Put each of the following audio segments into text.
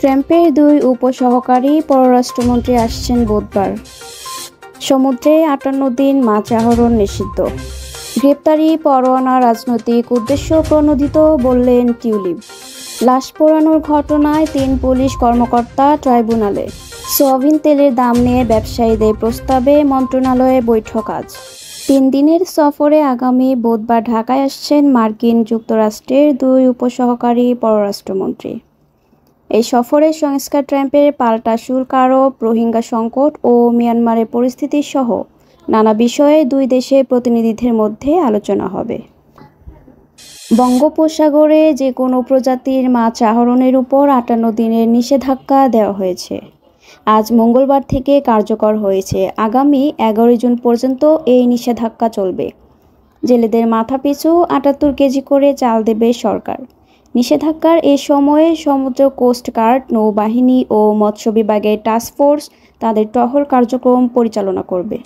ট্রাম্পের দুই উপসহকারী পররাষ্ট্রমন্ত্রী আসছেন বুধবার। সমুদ্রে ৫৮ দিন মাছ আহরণ নিষিদ্ধ। গ্রেপ্তারি পরোয়ানা রাজনৈতিক উদ্দেশ্য প্রণোদিত বললেন টিউলিপ। লাশ পোড়ানোর ঘটনায় ৩ পুলিশ কর্মকর্তা ট্রাইব্যুনালে। সয়াবিন তেলের দাম নিয়ে ব্যবসায়ীদের প্রস্তাবে মন্ত্রণালয়ে বৈঠক আজ। ৩ দিনের সফরে আগামী বুধবার ঢাকায় আসছেন মার্কিন যুক্তরাষ্ট্রের দুই উপসহকারী পররাষ্ট্রমন্ত্রী। এই সফরে সংস্কার, ট্রাম্পের পাল্টা শুল্ক আরোপ, রোহিঙ্গা সংকট ও মিয়ানমারের পরিস্থিতি সহ নানা বিষয়ে দুই দেশের প্রতিনিধিদের মধ্যে আলোচনা হবে। বঙ্গোপসাগরে যে কোনো প্রজাতির মাছ আহরণের উপর ৫৮ দিনের নিষেধাজ্ঞা দেওয়া হয়েছে। আজ মঙ্গলবার থেকে কার্যকর হয়েছে। আগামী ১১ জুন পর্যন্ত এই নিষেধাজ্ঞা চলবে। জেলেদের মাথাপিছু ৭৮ কেজি করে চাল দেবে সরকার। নিষেধাজ্ঞার এ সময়ে সমুদ্র কোস্টগার্ড, নৌবাহিনী ও মৎস্য বিভাগের টাস্কফোর্স তাদের টহল কার্যক্রম পরিচালনা করবে।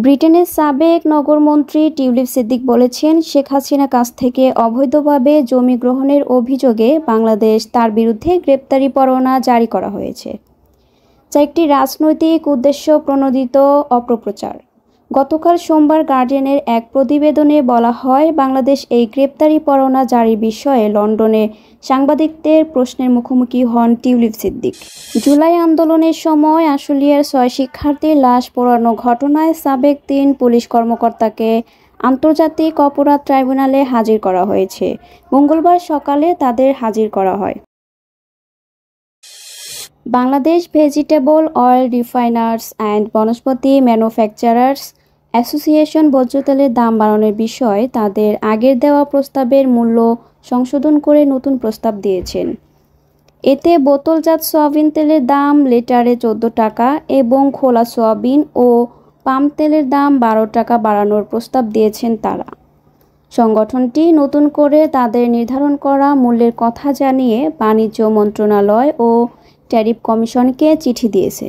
ব্রিটেনের সাবেক নগরমন্ত্রী টিউলিপ সিদ্দিক বলেছেন, শেখ হাসিনার কাছ থেকে অবৈধভাবে জমি গ্রহণের অভিযোগে বাংলাদেশ তার বিরুদ্ধে গ্রেপ্তারি পরোয়ানা জারি করা হয়েছে, যা একটি রাজনৈতিক উদ্দেশ্য প্রণোদিত অপপ্রচার। গতকাল সোমবার গার্ডিয়ানের এক প্রতিবেদনে বলা হয়, বাংলাদেশ এই গ্রেপ্তারি পরোয়ানা জারির বিষয়ে লন্ডনে সাংবাদিকদের প্রশ্নের মুখোমুখি হন টিউলিপ সিদ্দিক। জুলাই আন্দোলনের সময় আশুলিয়ার ৬ শিক্ষার্থীর লাশ পোড়ানো ঘটনায় সাবেক ৩ পুলিশ কর্মকর্তাকে আন্তর্জাতিক অপরাধ ট্রাইব্যুনালে হাজির করা হয়েছে। মঙ্গলবার সকালে তাদের হাজির করা হয়। Bangladesh vegetable oil refiners and Vanaspati manufacturers association ভোজ্য তেলের দাম বাড়ানোর বিষয়ে তাদের আগের দেওয়া প্রস্তাবের মূল্য সংশোধন করে নতুন প্রস্তাব দিয়েছেন। এতে বোতলজাত সয়াবিন তেলের দাম লিটারে ১৪ টাকা এবং খোলা সয়াবিন ও পাম তেলের দাম ১২ টাকা বাড়ানোর প্রস্তাব দিয়েছেন তারা। সংগঠনটি নতুন করে তাদের নির্ধারণ করা মূল্যের কথা জানিয়ে বাণিজ্য মন্ত্রণালয় ও ট্যারিফ কমিশনকে চিঠি দিয়েছে।